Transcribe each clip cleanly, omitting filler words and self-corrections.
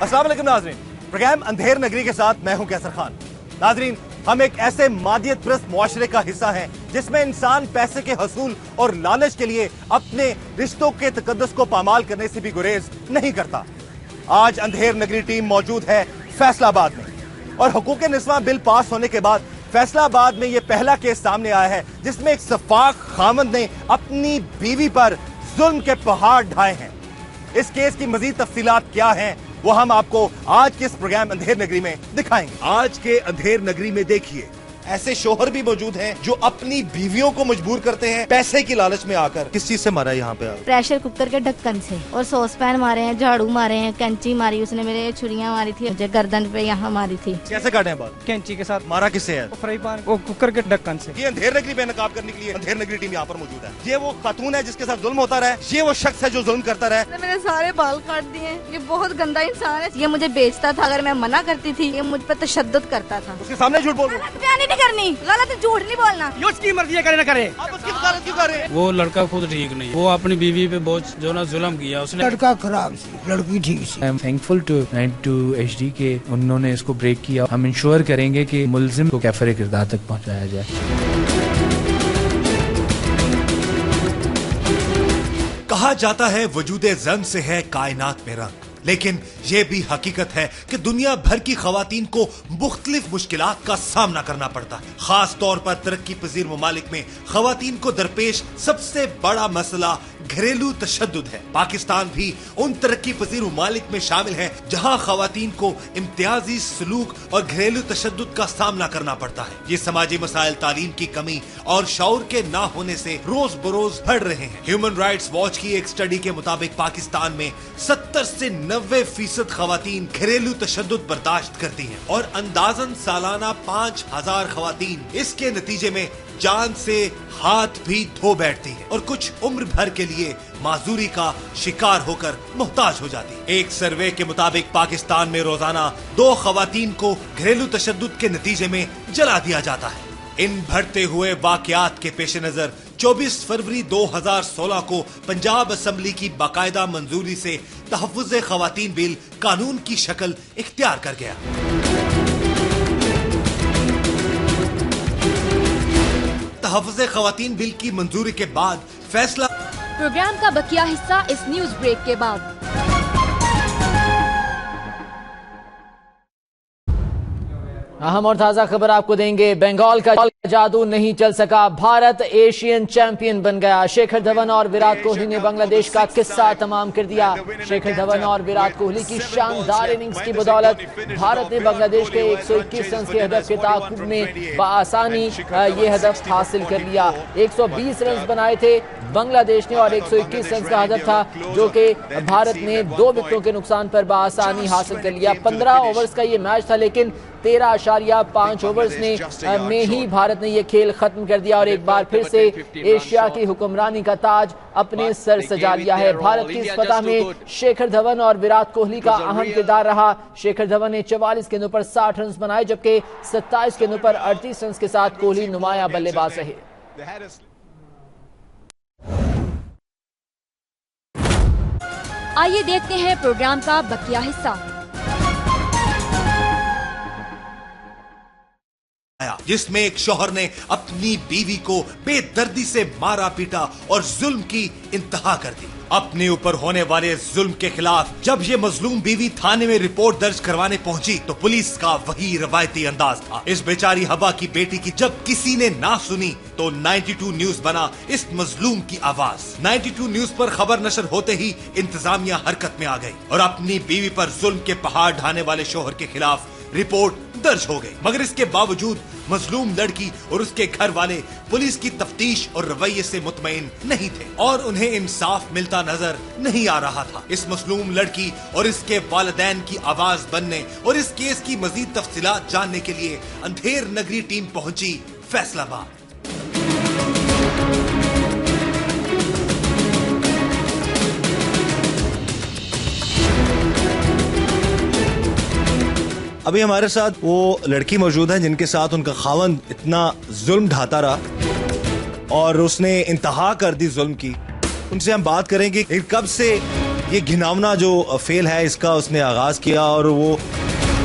अस्सलाम वालेकुम नाज़रीन, प्रोग्राम अंधेर नगरी के साथ मैं हूं कैसर खान। नाज़रीन, हम एक ऐसे मादियत प्रस्त मुआशरे का हिस्सा हैं जिसमें इंसान पैसे के हसूल और लालच के लिए अपने रिश्तों के तकद्दुस को पामाल करने से भी गुरेज नहीं करता। आज अंधेर नगरी टीम मौजूद है फैसलाबाद में और हुकूक निस्वा बिल पास होने के बाद फैसलाबाद में यह पहला केस सामने आया है जिसमें एक सफाक खामद ने अपनी बीवी पर जुल्म के पहाड़ ढाए हैं। इस केस की मजीद तफसीलात क्या हैं वो हम आपको आज के इस प्रोग्राम अंधेर नगरी में दिखाएंगे। आज के अंधेर नगरी में देखिए ऐसे शोहर भी मौजूद हैं जो अपनी बीवियों को मजबूर करते हैं पैसे की लालच में आकर। किस चीज से मारा यहाँ पे? प्रेशर कुकर के ढक्कन से, और सॉस पैन मारे हैं, झाड़ू मारे हैं, कैंची मारी, उसने मेरे छुरियां मारी थी, मुझे गर्दन पे यहाँ मारी थी। कैसे काटे हैं बाल? कैंची के साथ। मारा किससे है? फ्राई पैन वो कुकर के ढक्कन से। ये अंधेर नगरी पे नकाब करने के लिए अंधेर नगरी टीम यहाँ पर मौजूद है। ये वो खातून है जिसके साथ जुल्म होता रहा, ये वो शख्स है जो जुल्म करता रहा। मेरे सारे बाल काट दिए। ये बहुत गंदा इंसान है। ये मुझे बेचता था, अगर मैं मना करती थी ये मुझ पर तशद्दुद करता था। उसके सामने झूठ बोल रहे गलत बयानी नहीं करनी, गलत झूठ नहीं बोलना। ये उसकी मर्जी है, करे ना करे। आप उसकी वकालत क्यों कर रहे हैं? वो लड़का खुद ठीक नहीं है, वो अपनी बीवी पे बहुत जो ना जुल्म किया उसने। लड़का खराब सी, लड़की ठीक सी। I am thankful to 92 HD के उन्होंने इसको ब्रेक किया। हम इंश्योर करेंगे कि मुलजिम को कैफरे किरदार तक पहुंचाया जाए। कहा जाता है वजूदे जन से है कायनात में रंग, लेकिन यह भी हकीकत है कि दुनिया भर की खवातीन को मुख्तलिफ मुश्किलात का सामना करना पड़ता है। खास तौर पर तरक्की पजीर ममालिक में खवातीन को दरपेश सबसे बड़ा मसला घरेलू तशद्दुद है। पाकिस्तान भी उन तरक्की पजीर ममालिक में शामिल है जहां खवातीन को इम्तियाजी सलूक और घरेलू तशद्दुद का सामना करना पड़ता है। ये समाजी मसाइल तालीम की कमी और शऊर के ना होने से रोज बरोज बढ़ रहे हैं। ह्यूमन राइट्स वॉच की एक स्टडी के मुताबिक पाकिस्तान में 70 से 90% खवातीन घरेलू तशद्दुद बर्दाश्त करती हैं और अंदाजन सालाना 5000 खवातीन इसके नतीजे में जान से हाथ भी धो बैठती हैं और कुछ उम्र भर के लिए माजूरी का शिकार होकर मुहताज हो जाती है। एक सर्वे के मुताबिक पाकिस्तान में रोजाना 2 खवातीन को घरेलू तशद्दुद के नतीजे में जला दिया जाता है। इन बढ़ते हुए वाकयात के पेश नजर 24 फरवरी 2016 को पंजाब असम्बली की बाकायदा मंजूरी से तहफ़्फ़ुज़ ख़वातीन बिल कानून की शक्ल इख्तियार कर गया। तहफ़्फ़ुज़ ख़वातीन बिल की मंजूरी के बाद फैसला। प्रोग्राम का बकिया हिस्सा इस न्यूज ब्रेक के बाद। अहम और ताजा खबर आपको देंगे। बंगाल का जादू नहीं चल सका, भारत एशियन चैंपियन बन गया। शिखर धवन और विराट कोहली ने बांग्लादेश का किस्सा तमाम कर दिया। शिखर धवन और विराट कोहली की शानदार इनिंग्स की बदौलत भारत ने बांग्लादेश के 121 रन के हदफ के ताक़ुब में बआसानी ये हदफ हासिल कर लिया। 120 रन बनाए थे बांग्लादेश ने और 121 रन का हदफ था जो कि भारत ने 2 विकेटों के नुकसान पर बआसानी हासिल कर लिया। 15 ओवर्स का ये मैच था लेकिन 13.5 ओवर्स में ही भारत ने यह खेल खत्म कर दिया और एक बार फिर से एशिया की हुक्मरानी का ताज अपने सर सजा लिया है। भारत की इस फतह में शिखर धवन और विराट कोहली का अहम किरदार रहा। शिखर धवन ने 44 गेंदों पर 60 रन बनाए जबकि 27 गेंदों पर 38 रन के साथ कोहली नुमाया बल्लेबाज रहे। आइए देखते हैं प्रोग्राम का बकिया हिस्सा। जिसमें एक शौहर ने अपनी बीवी को बेदर्दी से मारा पीटा और जुल्म की इंतहा कर दी। अपने ऊपर होने वाले जुल्म के खिलाफ जब ये मजलूम बीवी थाने में रिपोर्ट दर्ज करवाने पहुंची तो पुलिस का वही रवायती अंदाज था। इस बेचारी हवा की बेटी की जब किसी ने ना सुनी तो 92 न्यूज बना इस मजलूम की आवाज। 92 न्यूज पर खबर नशर होते ही इंतजामिया हरकत में आ गई और अपनी बीवी पर जुल्म के पहाड़ ढाने वाले शौहर के खिलाफ रिपोर्ट दर्ज हो गई। मगर इसके बावजूद मजलूम लड़की और उसके घर वाले पुलिस की तफ्तीश और रवैये से मुतमईन नहीं थे और उन्हें इंसाफ मिलता नजर नहीं आ रहा था। इस मजलूम लड़की और इसके वालिदैन की आवाज बनने और इस केस की मजीद तफसीलात जानने के लिए अंधेर नगरी टीम पहुंची फैसलाबाद। अभी हमारे साथ वो लड़की मौजूद है जिनके साथ उनका खावंद इतना जुल्म ढाता रहा और उसने इंतहा कर दी जुल्म की। उनसे हम बात करेंगे कब से ये घिनौना जो फेल है इसका उसने आगाज किया और वो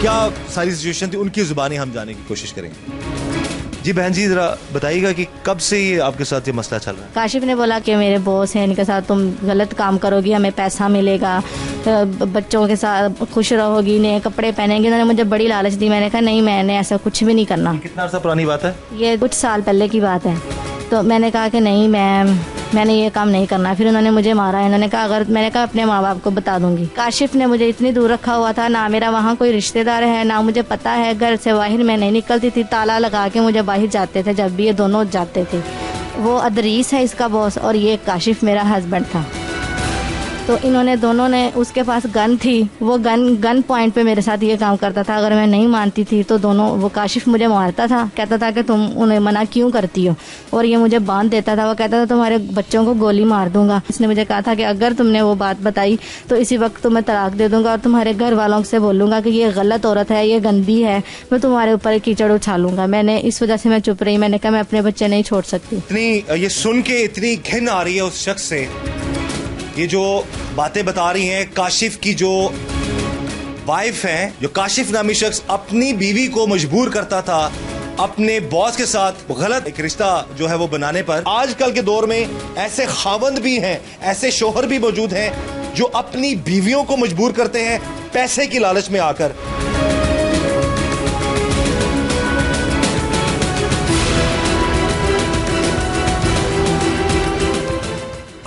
क्या सारी सिचुएशन थी उनकी जुबानी हम जानने की कोशिश करेंगे। जी बहन जी जरा बताइएगा कि कब से ये आपके साथ ये मसला चल रहा है? काशिफ ने बोला कि मेरे बॉस हैं, इनके साथ तुम गलत काम करोगी, हमें पैसा मिलेगा, बच्चों के साथ खुश रहोगी, नए कपड़े पहनेंगे। उन्होंने मुझे बड़ी लालच दी। मैंने कहा नहीं, मैंने ऐसा कुछ भी नहीं करना। कितना अर्सा पुरानी बात है? ये कुछ साल पहले की बात है। तो मैंने कहा कि नहीं, मैंने ये काम नहीं करना। फिर उन्होंने मुझे मारा। इन्होंने कहा मैंने कहा अपने माँ बाप को बता दूंगी। काशिफ ने मुझे इतनी दूर रखा हुआ था, ना मेरा वहाँ कोई रिश्तेदार है, ना मुझे पता है। घर से बाहर मैं नहीं निकलती थी, ताला लगा के मुझे बाहर जाते थे जब भी ये दोनों जाते थे। वो अदरीस है इसका बॉस और ये काशिफ मेरा हस्बैंड था। तो इन्होंने दोनों ने, उसके पास गन थी, वो गन पॉइंट पे मेरे साथ ये काम करता था। अगर मैं नहीं मानती थी तो दोनों, वो काशिफ मुझे मारता था, कहता था कि तुम उन्हें मना क्यों करती हो, और ये मुझे बांध देता था। वो कहता था तुम्हारे बच्चों को गोली मार दूंगा। इसने मुझे कहा था कि अगर तुमने वो बात बताई तो इसी वक्त तुम्हें तलाक दे दूंगा और तुम्हारे घर वालों से बोलूंगा कि ये गलत औरत है, ये गंदी है, मैं तुम्हारे ऊपर कीचड़ उछालूंगा। मैंने इस वजह से मैं चुप रही। मैंने कहा मैं अपने बच्चे नहीं छोड़ सकती। इतनी ये सुन के इतनी घिन आ रही है उस शख्स से। ये जो बातें बता रही हैं काशिफ की जो वाइफ है, जो काशिफ नामी शख्स अपनी बीवी को मजबूर करता था अपने बॉस के साथ गलत एक रिश्ता जो है वो बनाने पर। आजकल के दौर में ऐसे खावंद भी हैं, ऐसे शोहर भी मौजूद हैं जो अपनी बीवियों को मजबूर करते हैं पैसे की लालच में आकर।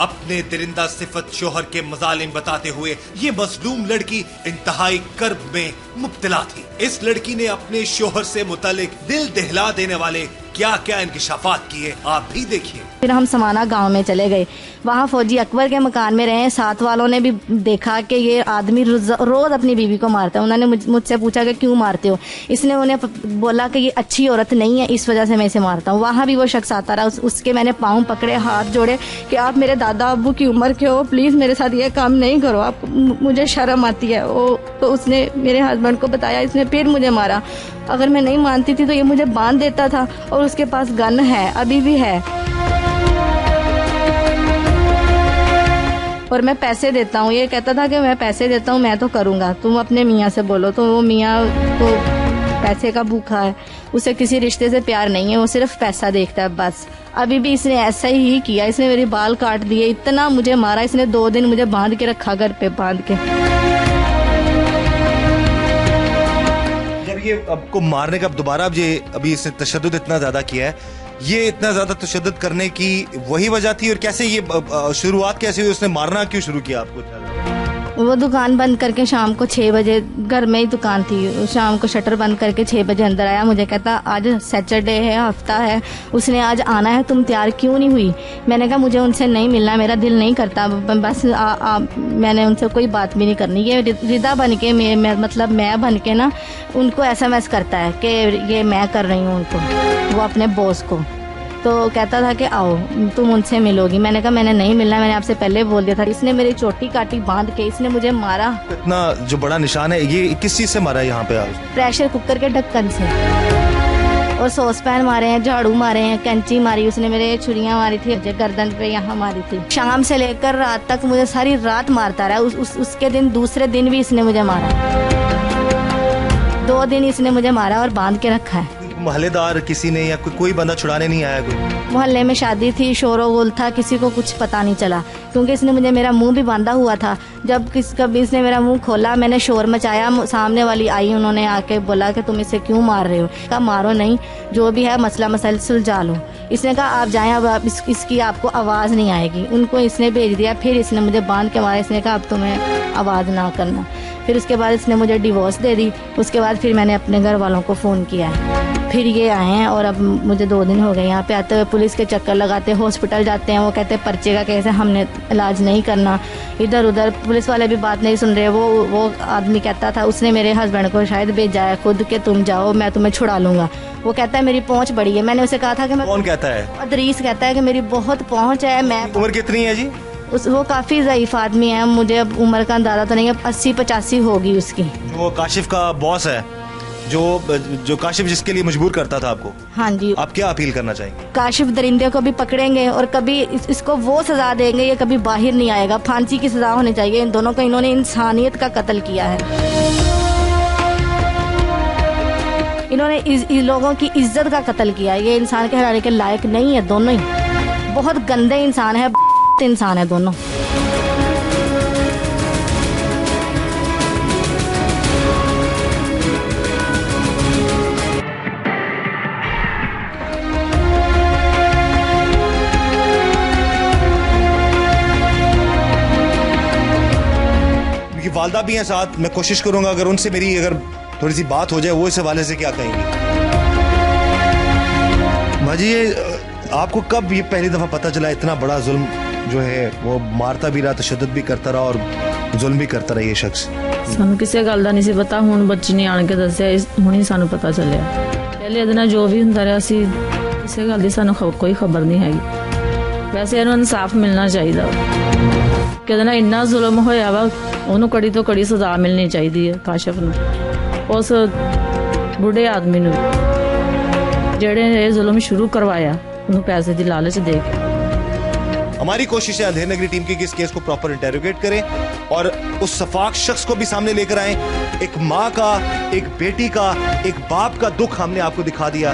अपने दरिंदा सिफत शोहर के मजालिम बताते हुए ये मजलूम लड़की इंतहाई कर्ब में मुब्तला थी। इस लड़की ने अपने शोहर से मुतालिक दिल दहला देने वाले क्या क्या इंकिशाफात किए, आप भी देखिए। फिर हम समाना गांव में चले गए। वहाँ फौजी अकबर के मकान में रहे। साथ वालों ने भी देखा कि ये आदमी रोज अपनी बीवी को मारता है। उन्होंने मुझसे पूछा कि क्यों मारते हो। इसने उन्हें बोला कि ये अच्छी औरत नहीं है, इस वजह से मैं इसे मारता हूँ। वहाँ भी वो शख्स आता रहा। उसके मैंने पाँव पकड़े, हाथ जोड़े कि आप मेरे दादा अब्बू की उम्र के हो, प्लीज मेरे साथ ये काम नहीं करो, आप, मुझे शर्म आती है। तो उसने मेरे हस्बैंड को बताया, इसने फिर मुझे मारा। अगर मैं नहीं मानती थी तो ये मुझे बांध देता था। और उसके पास गन है, अभी भी है, और मैं पैसे देता हूँ। ये कहता था कि मैं पैसे देता हूँ, मैं तो करूँगा, तुम अपने मियाँ से बोलो। तो वो मियाँ तो पैसे का भूखा है, उसे किसी रिश्ते से प्यार नहीं है, वो सिर्फ पैसा देखता है बस। अभी भी इसने ऐसा ही किया। इसने मेरे बाल काट दिए, इतना मुझे मारा। इसने 2 दिन मुझे बांध के रखा, घर पे बांध के। जब ये आपको मारने का दोबारा अभी इसने तशद्दुद इतना ज्यादा किया है, ये इतना ज्यादा तशद्दुद करने की वही वजह थी? और कैसे ये शुरुआत कैसे हुई? उसने मारना क्यों शुरू किया आपको? वो दुकान बंद करके शाम को 6 बजे, घर में ही दुकान थी, शाम को शटर बंद करके 6 बजे अंदर आया। मुझे कहता आज सैटरडे है, हफ्ता है, उसने आज आना है, तुम तैयार क्यों नहीं हुई? मैंने कहा मुझे उनसे नहीं मिलना, मेरा दिल नहीं करता, बस मैंने उनसे कोई बात भी नहीं करनी। ये रिदा बन के मतलब मैं बन के ना उनको SMS करता है कि ये मैं कर रही हूँ उनको, वो अपने बॉस को। तो कहता था कि आओ तुम उनसे मिलोगी। मैंने कहा मैंने नहीं मिलना, मैंने आपसे पहले बोल दिया था। इसने मेरी चोटी काटी बांध के, इसने मुझे मारा। इतना जो बड़ा निशान है, ये किस चीज से मारा है यहाँ पे? आज प्रेशर कुकर के ढक्कन से, और सॉस पैन मारे हैं, झाड़ू मारे हैं, कैंची मारी, उसने मेरे छुरियां मारी थी, गर्दन पे यहाँ मारी थी। शाम से लेकर रात तक मुझे सारी रात मारता रहा। उसके दिन, दूसरे दिन भी इसने मुझे मारा। 2 दिन इसने मुझे मारा और बांध के रखा है। मोहल्लेदार किसी ने या कोई बंदा छुड़ाने नहीं आया? कोई मोहल्ले में शादी थी, शोरो गुल था, किसी को कुछ पता नहीं चला, क्योंकि इसने मुझे, मेरा मुंह भी बांधा हुआ था। जब कभी इसने मेरा मुंह खोला, मैंने शोर मचाया, सामने वाली आई, उन्होंने आके बोला कि तुम इसे क्यों मार रहे हो? कहा मारो नहीं, जो भी है मसला मसाइल सुलझा लो। इसने कहा आप जाएं, अब इसकी आपको आवाज़ नहीं आएगी। उनको इसने भेज दिया। फिर इसने मुझे बांध के मारा। इसने कहा अब तुम्हें आवाज़ ना करना। फिर उसके बाद इसने मुझे डिवोर्स दे दी। उसके बाद फिर मैंने अपने घर वालों को फ़ोन किया। फिर ये आए हैं और अब मुझे 2 दिन हो गए यहाँ पे आते हुए। पुलिस के चक्कर लगाते, हॉस्पिटल जाते हैं, वो कहते हैं पर्चे का केस है, हमने इलाज नहीं करना। इधर उधर पुलिस वाले भी बात नहीं सुन रहे। वो आदमी कहता था, उसने मेरे हस्बैंड को शायद भेजा है खुद के तुम जाओ, मैं तुम्हें छुड़ा लूंगा। वो कहता है मेरी पहुँच बड़ी है। मैंने उसे कहा था कि मैं, कौन कहता है? अदरीस कहता है कि मेरी बहुत पहुँच है। मैं, उम्र कितनी है जी? वो काफ़ी ज़ईफ़ आदमी है, मुझे अब उम्र का अंदाज़ा तो नहीं है, 80-85 होगी उसकी। वो काशिफ का बॉस है, जो काशिफ जिसके लिए मजबूर करता था आपको, हाँ जी। आप क्या अपील करना चाहेंगे? काशिफ दरिंदे को भी पकड़ेंगे और कभी इसको वो सजा देंगे, ये कभी बाहर नहीं आएगा। फांसी की सजा होनी चाहिए इन दोनों को। इन्होंने इंसानियत का कत्ल किया है, इन्होंने इस लोगों की इज्जत का कत्ल किया है। ये इंसान के हराने के लायक नहीं है दोनों ही। बहुत गंदे इंसान है, इंसान है दोनों। वालदा भी हैं साथ, मैं कोशिश करूंगा अगर उनसे मेरी अगर थोड़ी सी बात हो जाए, वो इस हवाले से क्या कहेंगे। भाजी, ये आपको कब ये पहली दफा पता चला इतना बड़ा जुल्म जो है वो मारता भी रहा, तशद्दुद भी करता रहा और जुल्म भी करता रहा ये शख्स? ਸਾਨੂੰ ਕਿਸੇ ਗੱਲ ਦਾ ਨਹੀਂ ਸੀ ਪਤਾ, ਹੁਣ ਬੱਚੀ ਨੇ ਆਣ ਕੇ ਦੱਸਿਆ, ਹੁਣ ਹੀ ਸਾਨੂੰ ਪਤਾ ਚੱਲਿਆ। ਪਹਿਲੇ ਇਹਦੇ ਨਾਲ ਜੋ ਵੀ ਹੁੰਦਾ ਰਿਹਾ ਸੀ, ਕਿਸੇ ਗੱਲ ਦੀ ਸਾਨੂੰ ਕੋਈ ਖਬਰ ਨਹੀਂ ਹੈਗੀ। ਵੈਸੇ ਇਹਨੂੰ ਇਨਸਾਫ ਮਿਲਣਾ ਚਾਹੀਦਾ ਕਿ ਇਹਦੇ ਨਾਲ ਇੰਨਾ ਜ਼ੁਲਮ ਹੋਇਆ ਵਾ, ਉਹਨੂੰ ਕੜੀ ਤੋਂ ਕੜੀ ਸਜ਼ਾ ਮਿਲਣੀ ਚਾਹੀਦੀ ਹੈ ਕਾਸ਼ਿਫ ਨੂੰ, ਉਸ ਬੁੱਢੇ ਆਦਮੀ ਨੂੰ ਜਿਹੜੇ ਇਹ ਜ਼ੁਲਮ ਸ਼ੁਰੂ ਕਰਵਾਇਆ, ਉਹਨੂੰ ਪੈਸੇ ਦੀ ਲਾਲਚ ਦੇ ਕੇ। हमारी कोशिश है अंधेर नगरी टीम की कि इस केस को प्रॉपर इंटेरोगेट करें और उस सफाक शख्स को भी सामने लेकर आए। एक माँ का, एक बेटी का, एक बाप का दुख हमने आपको दिखा दिया।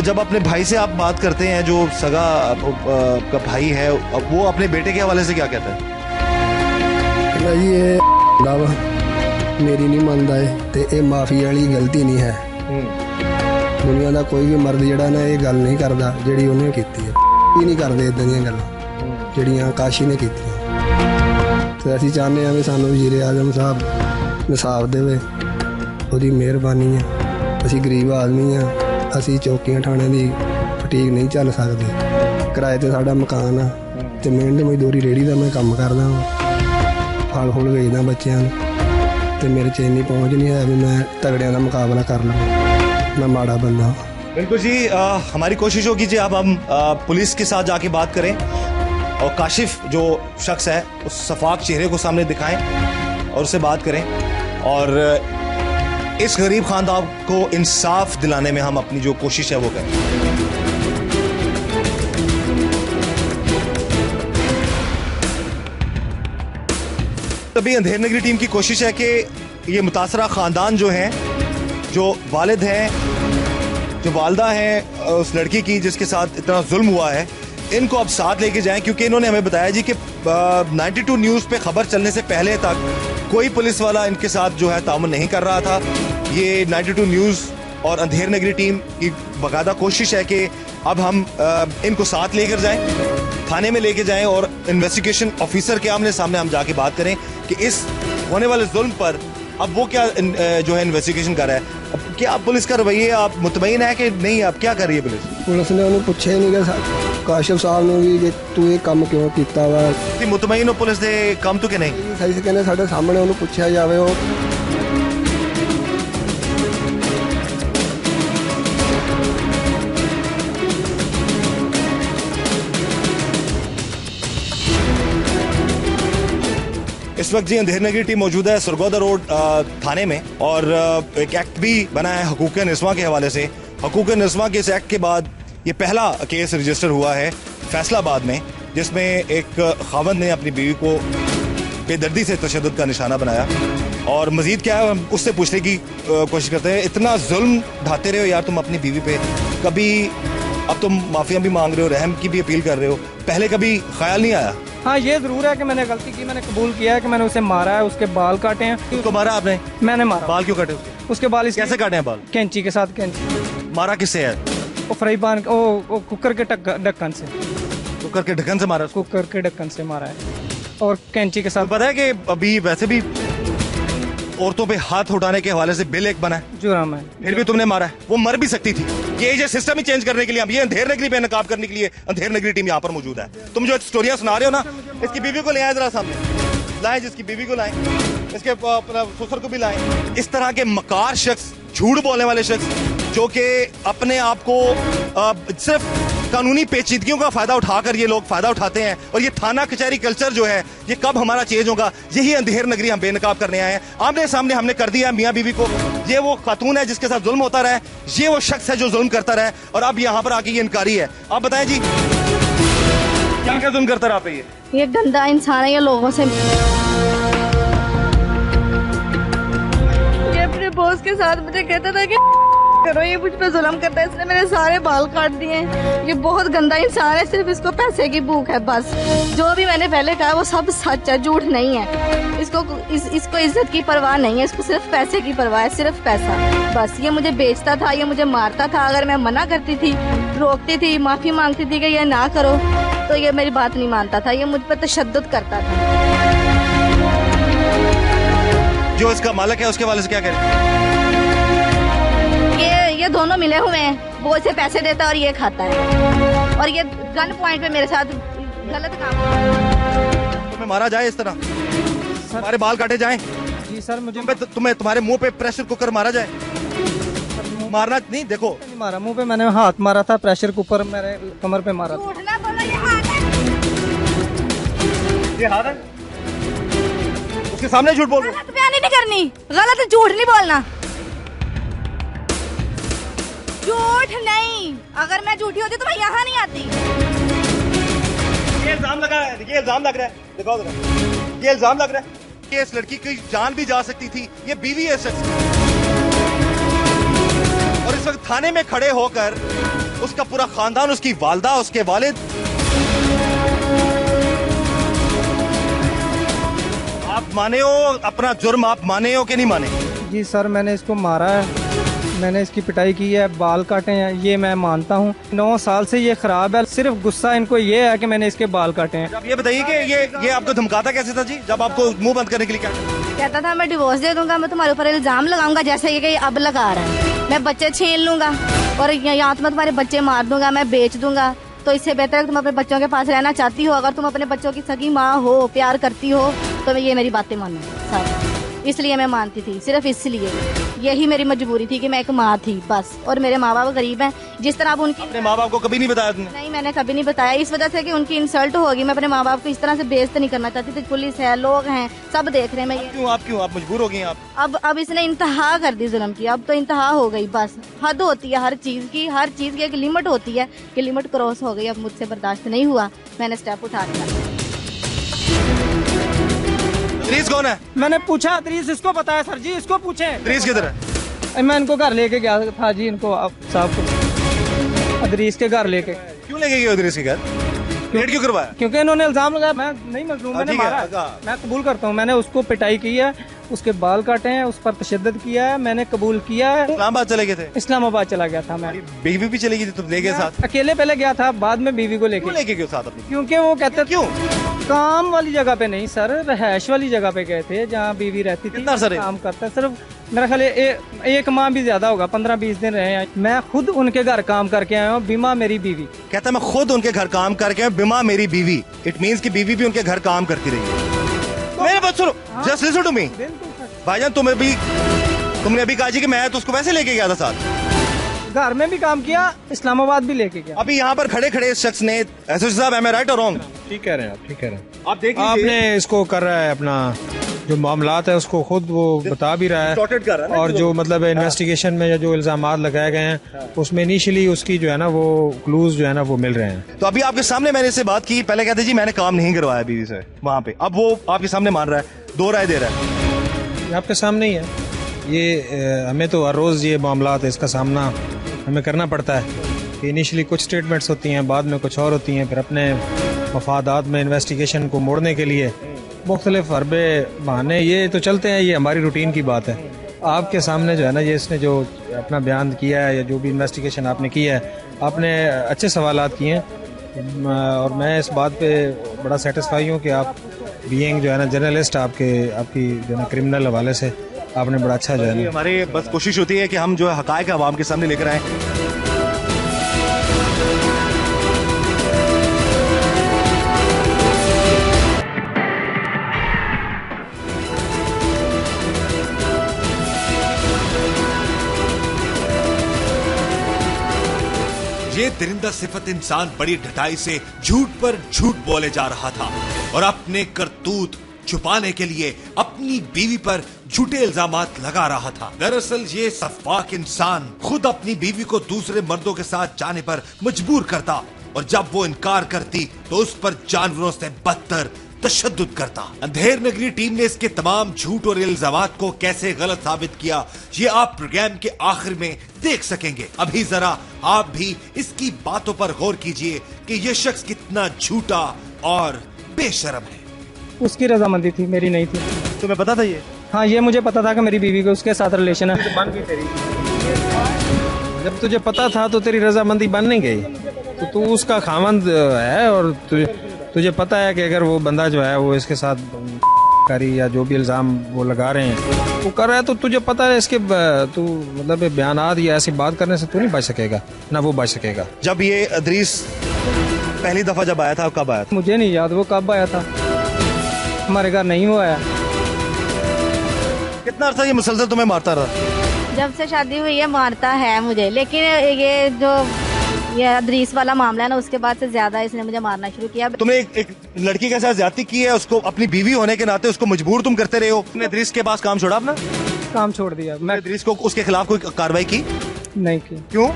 जब अपने भाई से आप बात करते हैं, जो सगा का भाई है, वो अपने बेटे के हवाले से क्या कहता है? जी ये मेरी नहीं मानता है तो ये माफी वाली गलती नहीं है। दुनिया का कोई भी मर्द जड़ा ना ये गल नहीं करता जी उन्हें की है, भी नहीं करते इदा दी गल्लां जड़ियां काशी ने की। तो असीं चाहते हैं भी सानू वज़ीर आज़म साहब इंसाफ देवे, उसकी मेहरबानी है। असीं गरीब आदमी हाँ, असीं चौकियां थाने की फटीक नहीं झल सकते। किराए ते साडा मकान आ ते मेहनत मजदूरी रेहड़ी का मैं काम करदा, फल फुल बेचदा बच्चों ते मेरे च इन्नी पहुँच नहीं है भी मैं तगड़ियां का मुकाबला कर लवां, मैं माड़ा बंदा। बिल्कुल जी, हमारी कोशिश होगी जी अब हम पुलिस के साथ जाके बात करें और काशिफ जो शख्स है उस सफाक चेहरे को सामने दिखाएं और उससे बात करें और इस गरीब खानदान को इंसाफ दिलाने में हम अपनी जो कोशिश है वो करें। तभी अंधेर नगरी टीम की कोशिश है कि ये मुतासरा खानदान जो है, जो वालिद हैं, जो वालदा हैं उस लड़की की जिसके साथ इतना जुल्म हुआ है, इनको अब साथ लेके जाएं, क्योंकि इन्होंने हमें बताया जी कि 92 न्यूज़ पे खबर चलने से पहले तक कोई पुलिस वाला इनके साथ जो है ताउन नहीं कर रहा था। ये 92 न्यूज़ और अंधेर नगरी टीम की बाकायदा कोशिश है कि अब हम इनको साथ लेकर जाएं, थाने में लेके जाएं और इन्वेस्टिगेशन ऑफिसर के आमने सामने हम जाके बात करें कि इस होने वाले जुल्म पर अब वो क्या जो है इन्वेस्टिगेशन कर रहा है। अब क्या पुलिस का रवैया आप मुतमईन है कि नहीं, आप क्या कर रही है पुलिस? पुलिस ने उन्हें पूछा ही नहीं कि काशिफ साहब ने भी कि तू ये काम क्यों किया वा, मुतमईन हो पुलिस दे काम तो कि नहीं? सही से कहने साढ़े सामने उन्हें पूछा जाए। वो इस वक्त जी अंधेर नगरी टीम मौजूद है सरगोदा रोड थाने में और एक एक्ट भी बना है हकूक़ निस्वां के हवाले से। हकूक़ निस्वां के इस एक्ट के बाद ये पहला केस रजिस्टर हुआ है फैसलाबाद में, जिसमें एक खावंद ने अपनी बीवी को बेदर्दी से तशद्दुद का निशाना बनाया। और मजीद क्या है हम उससे पूछने की कोशिश करते हैं। इतना जुल्म ढाते रहे हो यार तुम अपनी बीवी पे, कभी अब तुम माफिया भी मांग रहे हो, रहम की भी अपील कर रहे हो, पहले कभी ख्याल नहीं आया? हाँ, ये जरूर है कि मैंने गलती की, मैंने कबूल किया है कि मैंने उसे मारा है, उसके बाल काटे हैं। उसको मारा आपने? मैंने मारा। बाल क्यों काटे उसके बाल कैसे काटे हैं बाल? कैंची के साथ। कैंची मारा किससे है? वो फ्राई पैन, वो कुकर के ढक्कन से। कुकर के ढक्कन से मारा? कुकर के ढक्कन से मारा है और कैंची के साथ। पता है कि अभी वैसे भी औरतों पे हाथ उठाने के हवाले से बिल एक बना है, जुर्म है, फिर भी तुमने मारा है। वो मर भी सकती थी। ये सिस्टम ही चेंज करने के लिए हम ये अंधेर नगरी पे नकाब करने के लिए अंधेर नगरी टीम यहाँ पर मौजूद है। तुम जो स्टोरियां सुना रहे हो ना, इसकी बीवी को ले आए जरा सामने, लाए जिसकी बीवी को लाए, इसके ससुर को भी लाए। इस तरह के मकार शख्स, झूठ बोलने वाले शख्स जो कि अपने आप को सिर्फ कानूनी पेचीदगियों का फायदा उठाकर ये लोग फायदा उठाते हैं। और ये थाना कचहरी कल्चर जो है, ये कब हमारा चेंज होगा? यही अंधेर नगरी हम बेनकाब करने आए हैं। आमने सामने हमने कर दिया मियाँ बीवी को। ये वो खातून है जिसके साथ जुल्म होता रहा है, ये वो शख्स है जो जुल्म करता रहा है, और अब यहाँ पर आके ये इनकारी है। आप बताएं जी, क्या क्या जुल्म करता रहा पे? ये गंदा इंसान है, ये लोगों से अपने बॉस के साथ मुझे कहता था कि करो, ये मुझ पे जुल्म करता है, इसने मेरे सारे बाल काट दिए। ये बहुत गंदा इंसान है, सिर्फ इसको पैसे की भूख है बस। जो भी मैंने पहले कहा वो सब सच है, झूठ नहीं है। इसको इज्जत की परवाह नहीं है, इसको सिर्फ पैसे की परवाह है, सिर्फ पैसा बस। ये मुझे बेचता था, ये मुझे मारता था। अगर मैं मना करती थी, रोकती थी, माफी मांगती थी कि ये ना करो, तो ये मेरी बात नहीं मानता था। ये मुझ पर तशद्दुद करता था। जो इसका मालिक है उसके वाले से क्या करें? ये दोनों मिले हुए हैं, वो इसे पैसे देता है और ये खाता है, और ये गन पॉइंट पे मेरे साथ गलत काम। तुम्हें मारा जाए इस तरह? तुम्हारे बाल काटे जाएं? जी सर, मुझे तुम्हें तुम्हारे मुंह पे प्रेशर कुकर मारा जाए? मारना नहीं, देखो नहीं मारा, मुंह पे मैंने हाथ मारा था, प्रेशर कुकर मेरे कमर पे मारा था। ये हाथ है, उसके सामने झूठ बोल रहे हो? गलत बयानी नहीं करनी, गलत झूठ नहीं बोलना, झूठ नहीं। अगर मैं झूठी होती तो मैं यहाँ नहीं आती। ये इल्जाम लगा है, ये इल्जाम लग रहा है, दिखाओ जरा। ये इल्जाम लग रहा है कि इस लड़की की जान भी जा सकती थी। ये बीवी है शख्स, और इस वक्त थाने में खड़े होकर उसका पूरा खानदान, उसकी वालदा, उसके वालिद। आप माने हो अपना जुर्म? आप माने हो कि नहीं माने? जी सर, मैंने इसको मारा है, मैंने इसकी पिटाई की है, बाल काटे हैं, ये मैं मानता हूँ। 9 साल से ये खराब है, सिर्फ गुस्सा इनको ये है कि मैंने इसके बाल काटे हैं। अब ये बताइए कि ये आपको धमकाता कैसे था जी, जब आपको मुंह बंद करने के लिए? क्या कहता था मैं डिवोर्स दे दूंगा, मैं तुम्हारे ऊपर इल्जाम लगाऊंगा जैसे ये कि अब लगा रहा है, मैं बच्चे छीन लूंगा और यहाँ तो मैं तुम्हारे बच्चे मार दूंगा, मैं बेच दूंगा। तो इससे बेहतर है तुम अपने बच्चों के पास रहना चाहती हो। अगर तुम अपने बच्चों की सगी माँ हो, प्यार करती हो, तो ये मेरी बातें मानो सारी। इसलिए मैं मानती थी, सिर्फ इसलिए। यही मेरी मजबूरी थी कि मैं एक माँ थी बस। और मेरे माँ बाप गरीब हैं, जिस तरह आप उनकी। अपने माँ बाप को कभी नहीं बताया तुमने? नहीं, मैंने कभी नहीं बताया, इस वजह से कि उनकी इंसल्ट होगी। मैं अपने माँ बाप को इस तरह से बेइज्जत नहीं करना चाहती थी। पुलिस है, लोग हैं, सब देख रहे हैं। मैं क्यों आप मजबूर हो गई? आप अब इसने इंतहा कर दी जुल्म की। अब तो इंतहा हो गई बस। हद होती है हर चीज की, हर चीज की एक लिमिट होती है कि लिमिट क्रॉस हो गई। अब मुझसे बर्दाश्त नहीं हुआ, मैंने स्टेप उठा लिया। इदरीस कौन है? मैंने पूछा, इदरीस इसको पता है सर जी, इसको पूछे। इदरीस किधर है? मैं इनको घर लेके गया था जी, इनको साहब को इदरीस के घर लेके। क्यों लेके गए इदरीस के घर? रेड क्यों करवाया? क्योंकि इन्होंने इल्जाम लगाया मैं नहीं मजलूम, मैंने मारा। मैं कबूल करता हूँ, मैंने उसको पिटाई की है, उसके बाल काटे हैं, उस पर तशद्दुद किया है, मैंने कबूल किया है। इस्लामाबाद चले गए थे? इस्लामाबाद चला गया था मैं। बीवी भी चली गई थी तुम लेके साथ? अकेले पहले गया था, बाद में बीवी को लेके गए साथ अपनी? क्योंकि वो कहते क्यों? काम वाली जगह पे नहीं सर, रहायश वाली जगह पे गए थे जहाँ बीवी रहती थी। कितना सर काम करता है सिर्फ मेरा ख्याल एक माह भी ज्यादा होगा, 15-20 दिन रहे हैं। मैं खुद उनके घर काम करके आया हूँ, बीमा मेरी बीवी। कहता मैं खुद उनके घर काम करके आया, बीमा मेरी बीवी। इट मीन्स की बीवी भी उनके घर काम करती रही है। मेरे बात सुनो, जस्ट लिसन टू मी भाईजान। तुमने अभी कहा जी कि मैं तो उसको वैसे लेके गया था साथ, घर में भी काम किया, इस्लामाबाद भी लेके गया। अभी यहाँ पर खड़े खड़े इस शख्स ने, एसओसी साहब, am I right or wrong? ठीक कह रहे हैं आप, ठीक कह रहे हैं आप। देखिए आपने इसको कर रहा है, अपना जो मामलात है उसको खुद वो बता भी रहा है, और जो मतलब इन्वेस्टिगेशन में जो इल्जामात लगाए गए हैं उसमें इनिशियली उसकी जो है ना वो क्लूज जो है ना वो मिल रहे हैं। तो अभी आपके सामने मैंने इससे बात की, पहले कहते जी मैंने काम नहीं करवाया बीवी से वहाँ पे, अब वो आपके सामने मान रहा है, दो राय दे रहा है। आपके सामने ही है ये। हमें तो हर रोज़ ये मामलात है, इसका सामना हमें करना पड़ता है कि इनिशियली कुछ स्टेटमेंट्स होती हैं, बाद में कुछ और होती हैं, फिर अपने मफादात में इन्वेस्टिगेशन को मोड़ने के लिए मुख्तलिफ हरबे बहाने ये तो चलते हैं। ये हमारी रूटीन की बात है। आपके सामने जो है ना ये इसने जो अपना बयान किया है या जो भी इन्वेस्टिगेशन आपने किया है, आपने अच्छे सवालात किए हैं, और मैं इस बात पे बड़ा सेटिस्फाई हूँ कि आप बीइंग जो है ना जर्नलिस्ट, आपकी जो है ना क्रिमिनल हवाले से आपने बड़ा अच्छा जो है ना। हमारी बस कोशिश होती है कि हम जो है हकायक आवाम के सामने लेकर आए। ये दरिंदा सिफत इंसान बड़ी ढटाई से झूठ पर झूठ बोले जा रहा था और अपने करतूत छुपाने के लिए अपनी बीवी पर झूठे इल्जामात लगा रहा था। दरअसल ये सफाक इंसान खुद अपनी बीवी को दूसरे मर्दों के साथ जाने पर मजबूर करता और जब वो इनकार करती तो उस पर जानवरों से बदतर तशद्दुद करता। अंधेर नगरी टीम ने इसके तमाम झूठ और इल्जामात को कैसे गलत साबित किया, ये आप प्रोग्राम के आखिर में देख सकेंगे। अभी जरा आप भी इसकी बातों पर गौर कीजिए कि ये शख्स कितना झूठा और बेशर्म है। उसकी रजामंदी थी, मेरी नहीं थी। तुम्हें पता था ये? हाँ, ये मुझे पता था कि मेरी बीवी को उसके साथ रिलेशन है। जब तुझे पता था तो तेरी रजामंदी बन नहीं गई, तो तू उसका खामंद है और तुझे पता है कि अगर वो बंदा जो है वो इसके साथ करी या जो भी इल्जाम वो लगा रहे हैं वो कर रहा है, तो तुझे पता है इसके तू मतलब बयानात या ऐसी बात करने से तू नहीं बच सकेगा, ना वो बच सकेगा। जब ये अदरीस पहली दफा जब आया था, कब आया था? मुझे नहीं याद वो कब आया था, हमारे घर नहीं वो आया। कितना अर्सा ये मुसलसल तुम्हें मारता रहा? जब से शादी हुई है मारता है मुझे, लेकिन ये जो ये अदरीस वाला मामला है ना, उसके बाद से ज्यादा इसने मुझे मारना शुरू किया। तुमने एक लड़की के साथ ज्यादती की है, उसको अपनी बीवी होने के नाते उसको मजबूर तुम करते रहे हो। तुमने अदरीस के पास काम छोड़ा अपना? काम छोड़ दिया। मैं अदरीस को उसके खिलाफ कोई कार्रवाई की? नहीं की। क्यों?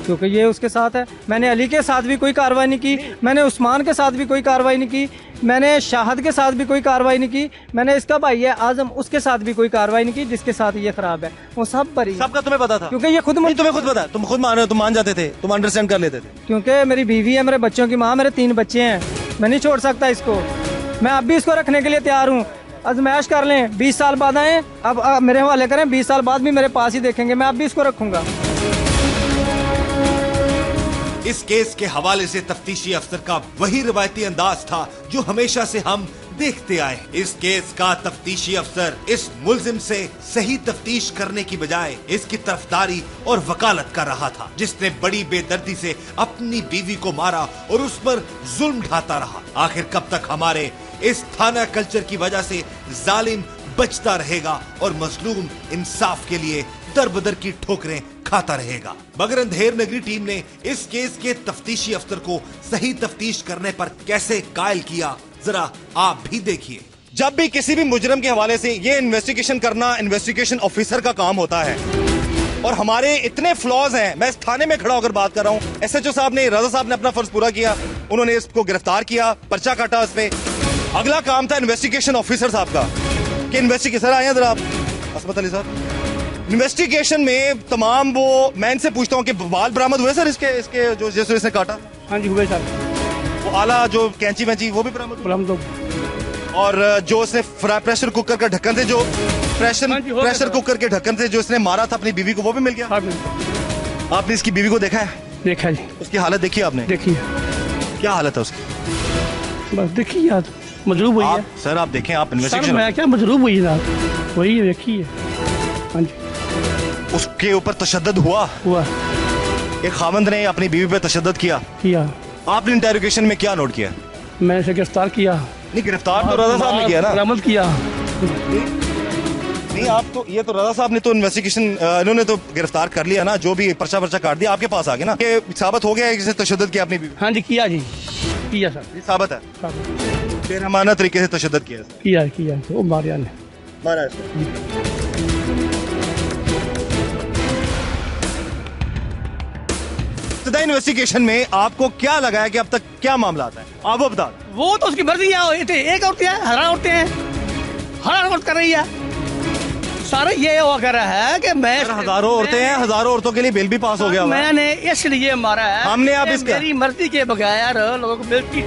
क्योंकि ये उसके साथ है। मैंने अली के साथ भी कोई कार्रवाई नहीं की, मैंने उस्मान के साथ भी कोई कार्रवाई नहीं की, मैंने शाहद के साथ भी कोई कार्रवाई नहीं की, मैंने इसका भाई है आजम उसके साथ भी कोई कार्रवाई नहीं की जिसके साथ ये खराब है। वो सब बरी। सबका तुम्हें पता था? क्योंकि ये खुद तुम्हें खुद पता, तुम खुद मान रहे हो, तुम मान जाते थे, तुम अंडरस्टैंड कर लेते थे। क्योंकि मेरी बीवी है, मेरे बच्चों की माँ, मेरे 3 बच्चे हैं, मैं नहीं छोड़ सकता इसको। मैं अब भी इसको रखने के लिए तैयार हूँ। आजमाइश कर लें, 20 साल बाद आए, अब मेरे हवाले करें, 20 साल बाद भी मेरे पास ही देखेंगे, मैं अब भी इसको रखूंगा। इस केस के हवाले से तफ्तीशी अफसर का वही रिवायती अंदाज था जो हमेशा से हम देखते आए। इस केस का तफ्तीशी अफसर इस मुल्जिम से सही तफ्तीश करने की बजाय इसकी तरफदारी और वकालत कर रहा था, जिसने बड़ी बेदर्दी से अपनी बीवी को मारा और उस पर जुल्म ढाता रहा। आखिर कब तक हमारे इस थाना कल्चर की वजह से जालिम बचता रहेगा और मजलूम इंसाफ के लिए दर बदर की ठोकरें खाता रहेगा? मगर अंधेर नगरी टीम ने इस केस के तफ्तीशी अफसर को सही तफ्तीश करने पर कैसे कायल किया, जरा आप भी देखिए। जब भी किसी भी मुजरम के हवाले से ये इन्वेस्टिगेशन करना इन्वेस्टिगेशन ऑफिसर का काम होता है, और हमारे इतने फ्लॉज हैं। मैं इस थाने में खड़ा होकर बात कर रहा हूँ। SHO साहब ने, रजा साहब ने अपना फर्ज पूरा किया, उन्होंने इसको गिरफ्तार किया, पर्चा काटा इस पे। अगला काम था इन्वेस्टिगेशन ऑफिसर साहब का कि इन्वेस्टिगेशन आए जरा आप असमत अली साहब, इन्वेस्टिगेशन में तमाम वो, मैं इनसे पूछता हूँ कि बाल बरामद हुए सर इसके जो जैसे इसने काटा? हाँ जी हुए सर। वो आला जो कैंची वैंची वो भी बरामद हुए? और जो इसने प्रेशर कुकर का ढक्कन से, जो प्रेशर कुकर के ढक्कन से जो इसने मारा था अपनी बीवी को, वो भी मिल गया? आपने इसकी बीवी को देखा है? देखा जी। उसकी हालत देखी आपने? देखी। क्या हालत है उसकी? बस देखी यार, मजरूब हुई है। सर आप देखें, आप इन्वेस्टिगेशन, मैं क्या मजरूब हुई है, वही देखी है। हाँ जी। उसके ऊपर तशद्दुद हुआ? एक खामंद ने अपनी बीवी पे तशद्दुद किया। आपने इंटेरोगेशन में क्या नोट किया? मैंने इसे गिरफ्तार किया। नहीं, गिरफ्तार तो रजा साहब ने किया ना? बरामद किया। नहीं, आप तो, ये तो रजा साहब ने तो इन्वेस्टिगेशन, इन्होंने तो गिरफ्तार कर लिया ना, जो भी पर्चा काट दिया, आपके पास आ गया ना, ये साबित हो गया है कि तशद्दुद किया अपनी बीवी? हाँ जी किया जी, किया सर। ये साबित है? बेरहमाना तरीके से तशद्दुद किया वो मारिया ने मारा। इन्वेस्टिगेशन में आपको क्या लगा है कि अब तक क्या मामला आता है? आप वो बता। वो तो उसकी मर्जी है, एक औरत है, हर औरतें हैं, हर औरत कर रही है। सारा ये वो कर रहा है कि मैं, हजारों औरतें हैं, हजारों औरतों के लिए बिल भी पास हो गया। मैंने इसलिए मारा है, हमने आप मेरी मर्जी के बगैर लोगों को बिल की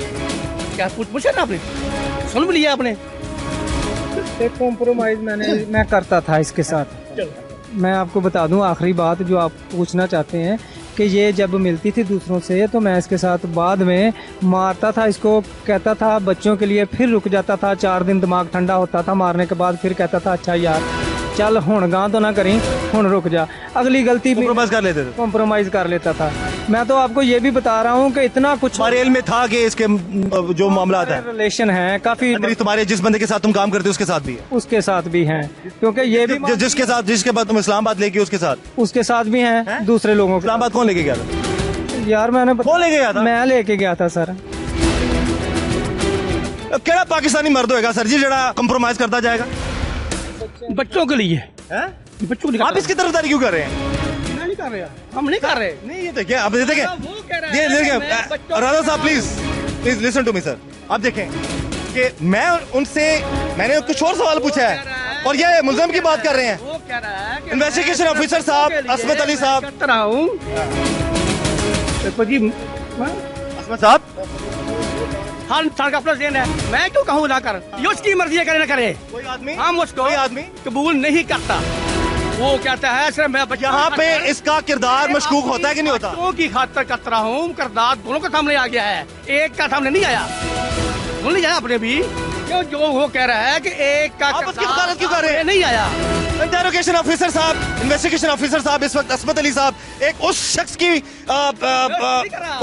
क्या पूछा ना, आपने सुन भी लिया आपने। एक कॉम्प्रोमाइज मैं करता था इसके साथ। मैं आपको बता दूं आखिरी बात जो आप पूछना चाहते हैं कि ये जब मिलती थी दूसरों से तो मैं इसके साथ बाद में मारता था, इसको कहता था बच्चों के लिए, फिर रुक जाता था, 4 दिन दिमाग ठंडा होता था मारने के बाद, फिर कहता था अच्छा यार चल हुण गां तो ना करी, हुण रुक जा, अगली गलती भी कॉम्प्रोमाइज कर लेता था। मैं तो आपको ये भी बता रहा हूँ कि इतना कुछ हमारे इल्म में था कि इसके जो मामला है, रिलेशन है काफी। तुम्हारे जिस बंदे के साथ तुम काम करते हो उसके साथ भी है? उसके साथ भी हैं, क्योंकि ये भी जिसके बाद तुम इस्लामाबाद लेके उसके साथ भी हैं दूसरे लोगों। इस्लामाबाद कौन लेके गया था? यार मैंने कौन लेके गया था? मैं लेके गया था सर। केड़ा पाकिस्तानी मर्द होएगा सर जी जरा कंप्रोमाइज करता जाएगा बच्चों के लिए हैं? बच्चों के लिए। आप इसकी तरफदारी क्यों कर रहे हैं? नहीं कर रहे, हम नहीं कर रहे। नहीं ये देखिए, आप देखिए राजा साहब please listen to me sir. आप देखें कि मैं उनसे मैंने कुछ और सवाल पूछा है और ये मुल्ज़िम की बात कर रहे हैं। वो कह रहा है कि इन्वेस्टिगेशन ऑफिसर साहब असमत अली साहब। करता रहा हूँ असमत साहब हर इंसान का अपना ज़हन है, मैं क्यों कहूँ ना कर, ये उसकी मर्जी है करे ना करे। कोई आदमी हम उसको कोई आदमी कबूल नहीं करता। वो कहता है सिर्फ मैं यहाँ पे इसका किरदार मशकूक होता है कि नहीं होता? बच्चों की खातर करता रहा हूँ, किरदार दोनों के सामने आ गया है, एक का सामने नहीं आया। बोल नहीं आया अपने भी क्यों, जो वो कह रहा है कि एक का आप उसकी वकालत क्यों कर रहे हैं? नहीं आया। इंटेरोगेशन ऑफिसर साहब, इन्वेस्टिगेशन ऑफिसर साहब इस वक्त असमत अली साहब एक उस शख्स की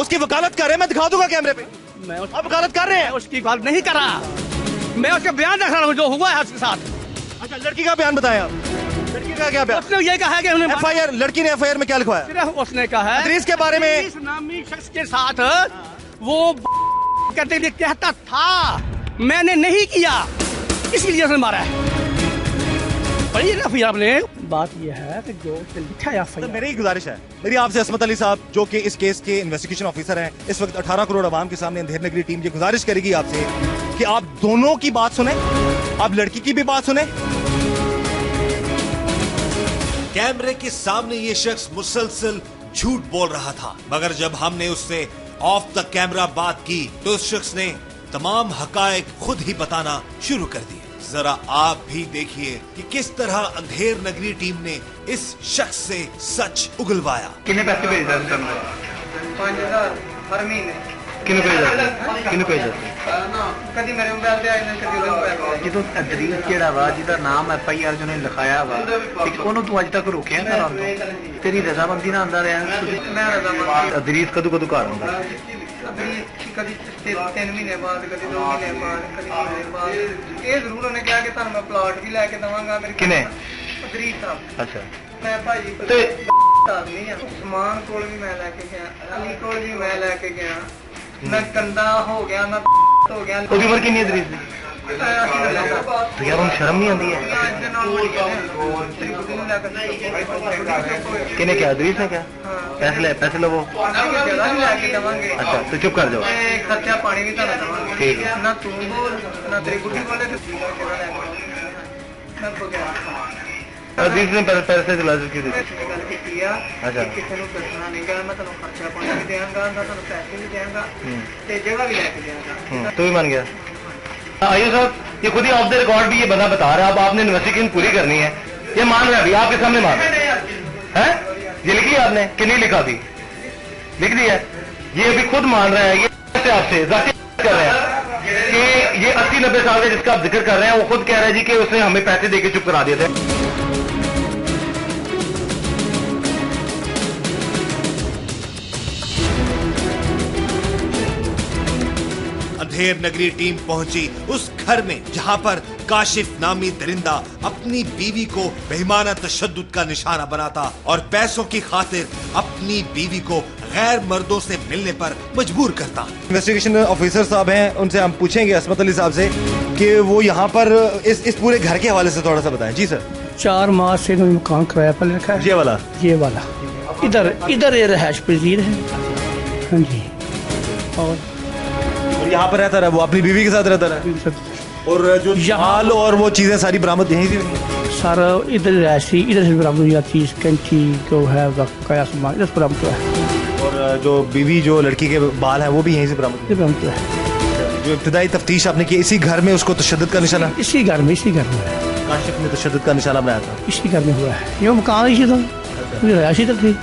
उसकी वकालत कर रहे हैं। मैं दिखा दूंगा कैमरे पे। आप वकालत कर रहे हैं? उसकी बात नहीं कर रहा, मैं उसका बयान रख रहा हूँ जो हुआ है उसके साथ। अच्छा लड़की का बयान बताया आप? लड़की का क्या बयान? उसने ये कहा है कि उन्हें FIR लड़की ने FIR में क्या लिखवाया? सिर्फ उसने कहा है इदरीस के बारे में, इस नामी शख्स के साथ वो करते हुए कहता था, मैंने नहीं किया, इसलिए उसने मारा है। पढ़िए ना फिर आपने। बात यह है कि जो लिखा है तो मेरी गुजारिश है, मेरी आपसे असमत अली साहब जो कि इस केस के इन्वेस्टिगेशन ऑफिसर हैं, इस वक्त 18 करोड़ आवाम के सामने अंधेर नगरी टीम ये गुजारिश करेगी आपसे कि आप दोनों की बात सुने, आप लड़की की भी बात सुने। कैमरे के सामने ये शख्स मुसलसल झूठ बोल रहा था, मगर जब हमने उससे ऑफ द कैमरा बात की तो उस शख्स ने तमाम हकायक खुद ही बताना शुरू कर दिए। जरा आप भी देखिए कि किस तरह अंधेर नगरी टीम ने इस शख्स से सच उगलवाया। कितने पैसे भेज रहे हैं? 5000 हर महीने। किन्हें भेजा? किन्हें भेजा? कभी मेरे मोबाइल पे आए ना, कभी उधर मोबाइल पे। ਜਦੋਂ ਅਦਰੀਸ ਜਿਹੜਾ ਵਾ ਜਿਹਦਾ ਨਾਮ FIR ਜੋ ਨੇ ਲਿਖਾਇਆ ਵਾ ਠੀਕ ਉਹਨੂੰ ਤੂੰ ਅੱਜ ਤੱਕ ਰੋਕਿਆ ਨਾ ਰਾਮ ਤੋਂ ਤੇਰੀ ਰਜ਼ਾਮੰਦੀ ਨਾਲ ਆਂਦਾ ਰਿਹਾ मैं रजामंदी। ਅਦਰੀਸ ਕਦੋਂ ਕਦੋਂ ਘਰ ਆਉਂਦਾ कभी 3 महीने बाद, कभी 2 महीने बाद, कभी महीने बाद। ये जरूर उन्हें कहा कि ਤੁਹਾਨੂੰ मैं प्लॉट भी लेके दवांगा। किने? अदरीस साहब। अच्छा मैं भाई आदमी है, उस्मान कोल भी मैं लेके गया, अली कोल भी मैं लेके गया, ना गंदा हो गया ना हो गया। ਉਹਦੀ ਉਮਰ ਕਿੰਨੀ ਹੈ ਅਦਰੀਸ ਦੀ? तो यार उन शर्म नहीं आती है? किने क्या अदरीस ने क्या पैसे लो वो? अच्छा तो चुप कर जाओ। खर्चा पानी भी ठीक है ना तू बोल ना तेरी बुढ़ी बोले। अदरीस ने पैसे दिला की दी। अच्छा किसी को दसना नहीं गा, मैं तेन खर्चा पानी भी देंगा, मैं तेन पैसे भी देंगा, जगह भी लेके देंगा। तू भी मान गया? आइए साहब, ये खुद ही ऑफ द रिकॉर्ड भी ये बंदा बता रहा है, अब आपने इन्वेस्टिगेशन पूरी करनी है, ये मान रहा है अभी आपके सामने मान रहा है। ये लिख लिया आपने कि नहीं लिखा? अभी लिख दिया, ये अभी खुद मान रहा है। ये आपसे जाहिर कर रहे हैं कि ये 80-90 साल का जिसका आप जिक्र कर रहे हैं वो खुद कह रहा है जी कि उसने हमें पैसे देके चुप करा दिए थे। अंधेर नगरी टीम पहुंची उस घर में जहां पर काशिफ नामी दरिंदा अपनी बीवी को बेईमाना तशद्दुद का निशाना बनाता और पैसों की खातिर अपनी बीवी को गैर मर्दों से मिलने पर मजबूर करता। इन्वेस्टिगेशन ऑफिसर साहब हैं, उनसे हम पूछेंगे असमत अली साहब से कि वो यहाँ पर इस पूरे घर के हवाले से थोड़ा सा बताएं। जी सर। 4 माह से मकान किराया पर रखा है। ये वाला इधर ये रहायश पजीर है। हाँ जी। और यहाँ पर रहता रहा, वो अपनी बीवी के साथ रहता रहा, और जो माल और वो चीजें सारी बरामद यहीं से सारा इधर रहायशी, इधर से बरामद हुई जाती है। कैंची जो है क्या सामान इधर से बरामद हुआ है, और जो बीवी जो लड़की के बाल है वो भी यहीं से बरामद हुआ है। जो इब्तिदाई तफ्तीश आपने की इसी घर में उसको तशद्दुद का निशाना? इसी घर में काशिफ ने तशद्दुद का निशाना बनाया था, इसी घर में हुआ है। ये मकान इसी था, रहायशी तक थी।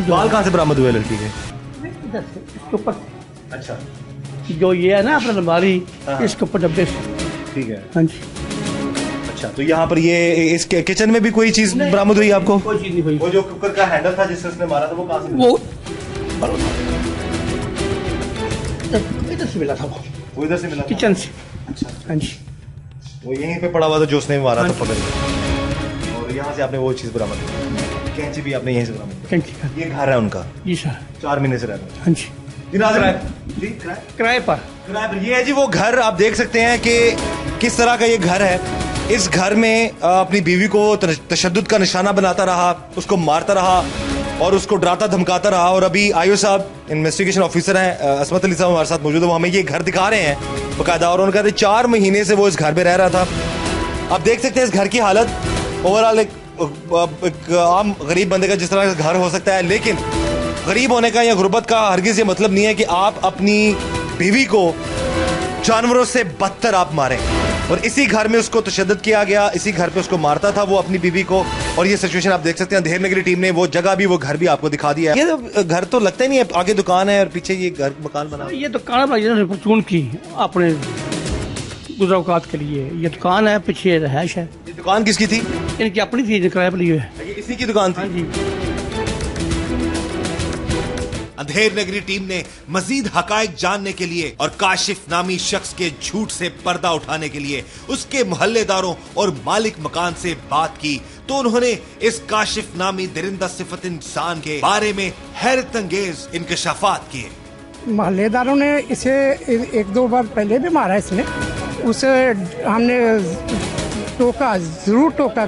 बाल कहाँ से बरामद हुए लड़की के? इधर से, इसके ऊपर। अच्छा, जो ये है ना अपना अलमारी, इसके ऊपर डब्बे से। ठीक है। हाँ जी। अच्छा, तो यहाँ पर ये इस किचन में भी कोई चीज बरामद हुई आपको? कोई चीज नहीं हुई। वो जो कुकर का हैंडल था जिससे उसने मारा था वो कहाँ से? वो इधर से मिला था, वो इधर से मिला किचन से। अच्छा, हाँ जी, वो यहीं पे पड़ा हुआ था जो उसने मारा था पकड़ के। और यहाँ से आपने वो चीज बरामद की, कैंची भी आपने यहीं से बरामद की। ये घर है उनका? जी सर। 4 महीने से रहते हैं। हाँ जी, किराए पर। ये है जी वो घर। आप देख सकते हैं कि किस तरह का ये घर है। इस घर में अपनी बीवी को तशद्दुद का निशाना बनाता रहा, उसको मारता रहा और उसको डराता धमकाता रहा। और अभी आईओ साहब इन्वेस्टिगेशन ऑफिसर हैं, असमत अली साहब हमारे साथ मौजूद है, वो हमें ये घर दिखा रहे हैं बाकायदा। और उन्होंने कहते 4 महीने से वो इस घर में रह रहा था। आप देख सकते हैं इस घर की हालत ओवरऑल एक आम गरीब बंदे का जिस तरह का घर हो सकता है, लेकिन गरीब होने का या गुर्बत का हरगिज ये मतलब नहीं है कि आप अपनी बीवी को जानवरों से बदतर आप मारें। और इसी घर में उसको तशद्दुद किया गया, इसी घर पे उसको मारता था वो अपनी बीवी को। और ये सिचुएशन आप देख सकते हैं। अंधेर नगरी टीम ने वो जगह भी, वो घर भी आपको दिखा दिया है। ये घर तो लगता ही नहीं है, आगे दुकान है और पीछे ये घर मकान बना। ये दुकान परचून की अपने गुजरात के लिए ये दुकान है, पीछे रहायश है। ये दुकान किसकी थी? इनकी अपनी थी, किराए पर ली है। इसी की दुकान थी? हाँ जी। अंधेर नगरी टीम ने मजीद हकायक जानने के लिए और काशिफ नामी शख्स के झूठ से पर्दा उठाने के लिए उसके मोहल्लेदारों और मालिक मकान से बात की, तो उन्होंने इस काशिफ नामी दरिंदा सिफत इंसान के बारे में हैरत अंगेज इंकशाफात किए। मोहल्लेदारों ने इसे 1-2 बार पहले भी मारा इसने, उसे हमने टोका, जरूर टोका,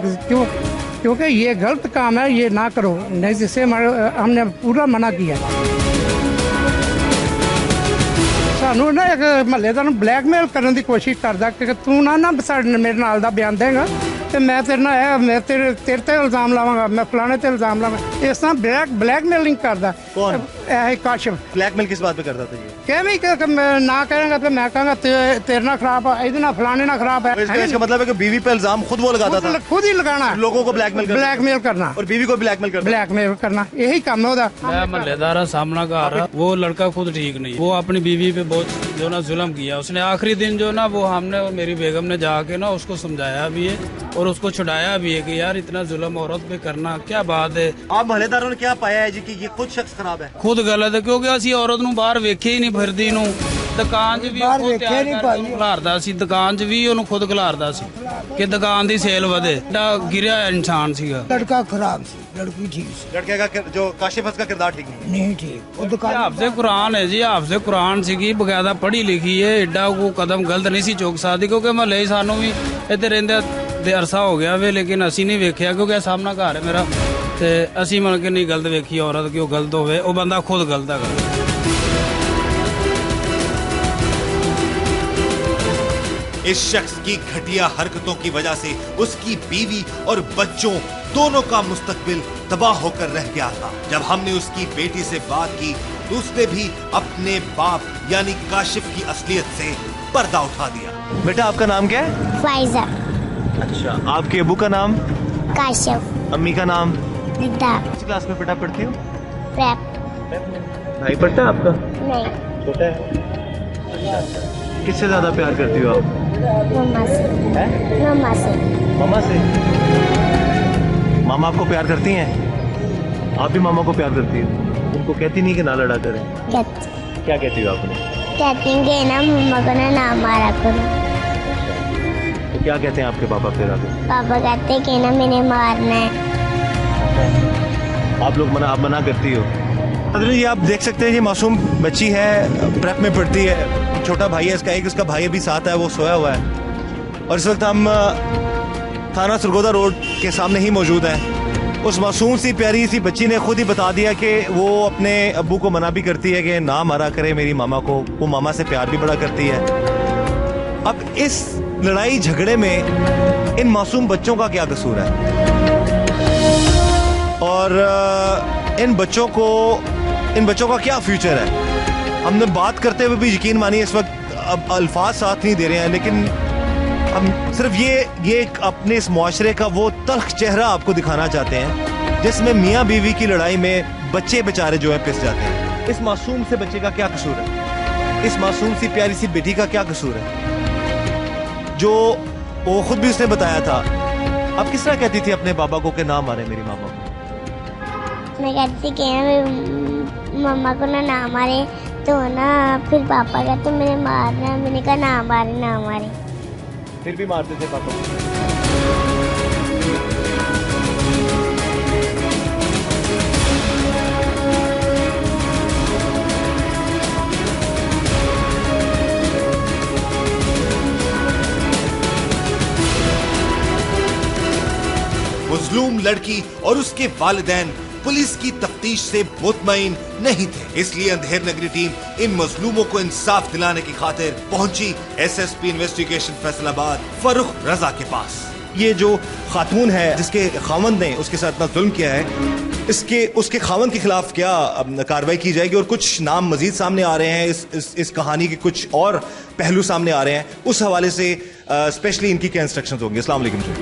क्योंकि ये गलत काम है, ये ना करो, नहीं जिसे हमने पूरा मना किया। सानू ना एक महल्लेदार ब्लैकमेल करने की कोशिश करता कि तू ना मेरे नाल दा बयान देगा तो मैं तेरे नाल मैं तेरे ते इल्जाम लावांगा, मैं फलाने ते इल्जाम लावांगा। इस तरह ब्लैकमेलिंग करता। कौन? काशिफ। ब्लैकमेल किस बात पे करता था ये? ना करेंगा तो मैं कहूँगा तेरे ना खराब है, इधर ना फलाने ना खराब है। इसका मतलब है कि बीवी पे इल्जाम खुद वो लगाता था? खुद ही लगाना, लोगों को ब्लैकमेल करना और बीवी को ब्लैकमेल करना, यही काम है उदा। मैं महल्लेदार सामना कर रहा, वो लड़का खुद ठीक नहीं, वो अपनी बीवी पे बहुत जो ना जुल्म किया उसने। आखिरी दिन जो ना वो हमने और मेरी बेगम ने जाके ना उसको समझाया भी है और उसको छुड़ाया भी है कि यार इतना जुल्म औरत पे करना क्या बात है। आप महल्लेदारों ने क्या पाया है जी कि ये खुद शख्स खराब है? खुद गलत है, क्योंकि असी औरत नूं बाहर वेखे ही नहीं फिरदी नूं। दुकान 'ਚ ਵੀ ਉਹ ਤਿਆਰ ਕਰਕੇ ਖਿਲਾਰਦਾ ਸੀ, ਦੁਕਾਨ 'ਚ ਵੀ ਉਹਨੂੰ ਖੁਦ ਖਿਲਾਰਦਾ ਸੀ ਕਿ ਦੁਕਾਨ ਦੀ ਸੇਲ ਵਧੇ। ਡਾ ਗਿਰਿਆ ਇਨਸਾਨ ਸੀਗਾ। लड़का खराब सी, लड़की ठीक सी। लड़के का जो काशिफ का किरदार ठीक नहीं ठीक। वो दुकान हाफिज़े कुरान है जी, हाफिज़े कुरान ਸੀਗੀ, ਬਕਾਇਦਾ ਪੜ੍ਹੀ ਲਿਖੀ ਹੈ, ਐਡਾ ਕੋ ਕਦਮ ਗਲਤ ਨਹੀਂ ਸੀ ਚੁੱਕ ਸਕਦੀ, ਕਿਉਂਕਿ ਮਹੱਲੇ ਸਾਨੂੰ ਵੀ ਇੱਥੇ ਰਹਿੰਦੇ ਦੇ ਅਰਸਾ ਹੋ ਗਿਆ ਵੇ, ਲੇਕਿਨ ਅਸੀਂ ਨਹੀਂ ਵੇਖਿਆ ਕਿਉਂਕਿ ਇਹ ਸਾਹਮਣਾ ਘਰ ਹੈ ਮੇਰਾ, ਤੇ ਅਸੀਂ ਮਨ ਕੇ ਨਹੀਂ ਗਲਤ ਵੇਖੀ ਔਰਤ ਕਿ ਉਹ ਗਲਤ ਹੋਵੇ, ਉਹ ਬੰਦਾ ਖੁਦ ਗਲਤ ਹੈਗਾ। इस शख्स की घटिया हरकतों की वजह से उसकी बीवी और बच्चों दोनों का मुस्तकबिल तबाह होकर रह गया था। जब हमने उसकी बेटी से बात की तो उसने भी अपने बाप यानी काशिफ की असलियत से पर्दा उठा दिया। बेटा आपका नाम क्या है? फाइजा। अच्छा, आपके अबू का नाम? काशिफ। अम्मी का नाम? निदा। किस क्लास में बेटा पढ़ती हो? प्रेप। भाई पढ़ता है आपका? नहीं। छोटा है। किससे ज्यादा प्यार करती हो आप? मम्मा से। मम्मा से। मामा से? मामा आपको प्यार करती हैं? आप भी मामा को प्यार करती हो? उनको कहती नहीं कि ना लड़ा करें? क्या कहती हो आपने? कहती हैं ना मम्मा को ना मारा करो। तो क्या कहते हैं आपके पापा फिर आगे? पापा कहते हैं कि ना मैंने मारना है। आप लोग आप मना करती हो? ये आप देख सकते हैं, ये मासूम बच्ची है, प्रेप में पढ़ती है, छोटा भाई है इसका, एक उसका भाई अभी साथ है, वो सोया हुआ है। और इस वक्त हम थाना सरगोदा रोड के सामने ही मौजूद हैं। उस मासूम सी प्यारी सी बच्ची ने खुद ही बता दिया कि वो अपने अब्बू को मना भी करती है कि ना मारा करे मेरी मामा को, वो मामा से प्यार भी बड़ा करती है। अब इस लड़ाई झगड़े में इन मासूम बच्चों का क्या कसूर है? और इन बच्चों का क्या फ्यूचर है? हमने बात करते हुए भी यकीन मानिए इस वक्त अब अल्फाज साथ नहीं दे रहे हैं, लेकिन हम सिर्फ ये अपने इस मुआशरे का वो तल्ख चेहरा आपको दिखाना चाहते हैं जिसमें मियाँ बीवी की लड़ाई में बच्चे बेचारे जो है पिस जाते हैं। इस मासूम से बच्चे का क्या कसूर है? इस मासूम सी प्यारी सी बेटी का क्या कसूर है जो वो खुद भी उसने बताया था। आप किस तरह कहती थी अपने बाबा को कि ना मारे मेरी मामा को? मैं कहती थी कि मम्मा को ना मारे, तो ना फिर पापा कहते मेरे मारना, मैंने कहा ना मारे। फिर भी मारते थे पापा को? मजलूम लड़की और उसके वालिदैन पुलिस की तफ्तीश से मुतमईन नहीं थे, इसलिए अंधेर नगरी टीम इन मजलूमों को इंसाफ दिलाने की खातिर पहुंची एसएसपी इन्वेस्टिगेशन फैसलाबाद फरूख रजा के पास। ये जो खातून है जिसके खावंद ने उसके साथ इतना जुल्म किया है, उसके खावंद के खिलाफ क्या कार्रवाई की जाएगी? और कुछ नाम मजीद सामने आ रहे हैं, इस कहानी के कुछ और पहलू सामने आ रहे हैं, उस हवाले से स्पेशली इनकी क्या इंस्ट्रक्शंस होंगे? अस्सलाम वालेकुम जी।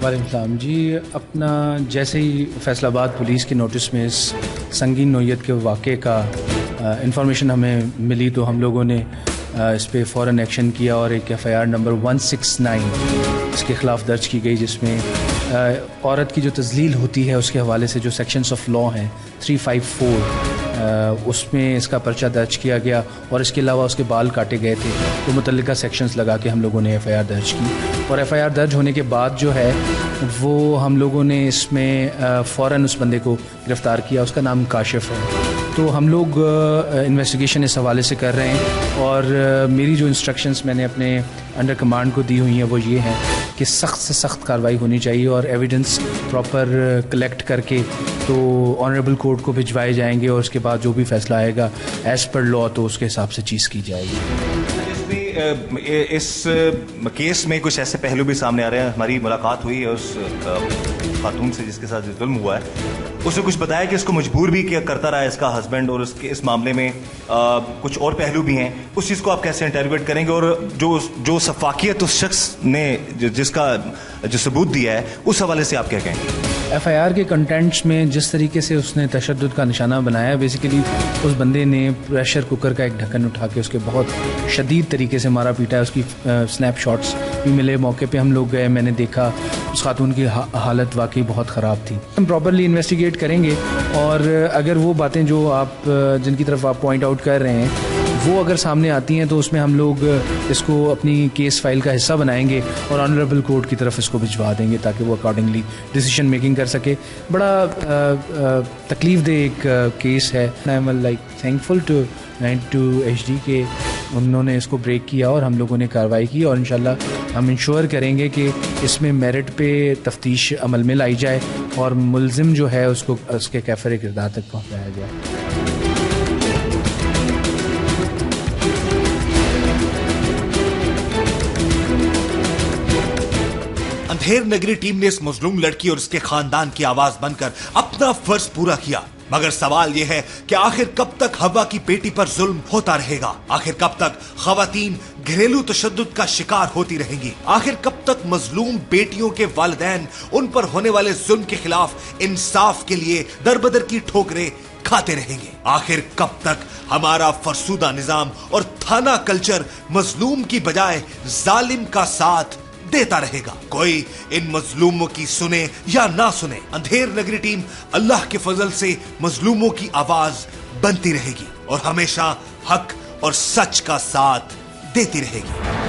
वालेकुम जी। अपना जैसे ही फैसलाबाद पुलिस के नोटिस में इस संगीन नोयत के वाक़े का इंफॉर्मेशन हमें मिली तो हम लोगों ने इस पे फ़ौरन एक्शन किया और एक FIR नंबर 169 इसके ख़िलाफ़ दर्ज की गई, जिसमें औरत की जो तज़लील होती है उसके हवाले से जो सेक्शंस ऑफ लॉ हैं 354 उसमें इसका पर्चा दर्ज किया गया और इसके अलावा उसके बाल काटे गए थे, तो मुतल्लिका सेक्शंस लगा के हम लोगों ने FIR दर्ज की। और FIR दर्ज होने के बाद जो है वो हम लोगों ने इसमें फ़ौरन उस बंदे को गिरफ़्तार किया, उसका नाम काशिफ है। तो हम लोग इन्वेस्टिगेशन इस हवाले से कर रहे हैं और मेरी जो इंस्ट्रक्शंस मैंने अपने अंडर कमांड को दी हुई हैं वो ये हैं कि सख्त से सख्त कार्रवाई होनी चाहिए और एविडेंस प्रॉपर कलेक्ट करके तो ऑनरेबल कोर्ट को भिजवाए जाएंगे और उसके बाद जो भी फैसला आएगा एज़ पर लॉ तो उसके हिसाब से चीज़ की जाएगी। इस केस में कुछ ऐसे पहलू भी सामने आ रहे हैं। हमारी मुलाकात हुई है उस खातून से जिसके साथ जुल्म हुआ है, उसने कुछ बताया कि इसको मजबूर भी करता रहा है इसका हस्बैंड, और उसके इस मामले में कुछ और पहलू भी हैं। उस चीज़ को आप कैसे इंटरप्रेट करेंगे? और जो सफाकियत उस शख्स ने जिसका जो सबूत दिया है उस हवाले से आप क्या कहेंगे? FIR के कंटेंट्स में जिस तरीके से उसने तशद्दुद का निशाना बनाया, बेसिकली उस बंदे ने प्रेशर कुकर का एक ढक्कन उठा के उसके बहुत शदीद तरीके से मारा पीटा है। उसकी स्नैपशॉट्स भी मिले, मौके पे हम लोग गए, मैंने देखा उस खातून की हालत वाकई बहुत ख़राब थी। हम प्रॉपरली इन्वेस्टिगेट करेंगे और अगर वो बातें जो आप जिनकी तरफ आप पॉइंट आउट कर रहे हैं वो अगर सामने आती हैं तो उसमें हम लोग इसको अपनी केस फाइल का हिस्सा बनाएंगे और ऑनरेबल कोर्ट की तरफ इसको भिजवा देंगे ताकि वो अकॉर्डिंगली डिसीजन मेकिंग कर सके। बड़ा तकलीफ दे एक केस है। I am like thankful to 92 HD के उन्होंने इसको ब्रेक किया और हम लोगों ने कार्रवाई की और इंशाल्लाह हम इंश्योर करेंगे कि इसमें मेरिट पे तफ्तीश अमल में लाई जाए और मुलजिम जो है उसको उसके कैफरे किरदार तक पहुँचाया जाए। अंधेर नगरी टीम ने इस मजलूम लड़की और उसके खानदान की आवाज बनकर अपना फर्ज पूरा किया, मगर सवाल यह है कि आखिर कब तक हवा की पेटी पर जुल्म होता रहेगा? आखिर कब तक खवातीन घरेलू तशद्दुद का शिकार होती रहेंगी? आखिर कब तक मजलूम बेटियों के वालिदैन उन पर होने वाले जुल्म के खिलाफ इंसाफ के लिए दरबदर की ठोकरें खाते रहेंगे? आखिर कब तक हमारा फरसूदा निजाम और थाना कल्चर मजलूम की बजाय जालिम का साथ देता रहेगा? कोई इन मजलूमों की सुने या ना सुने, अंधेर नगरी टीम अल्लाह के फजल से मजलूमों की आवाज बनती रहेगी और हमेशा हक और सच का साथ देती रहेगी।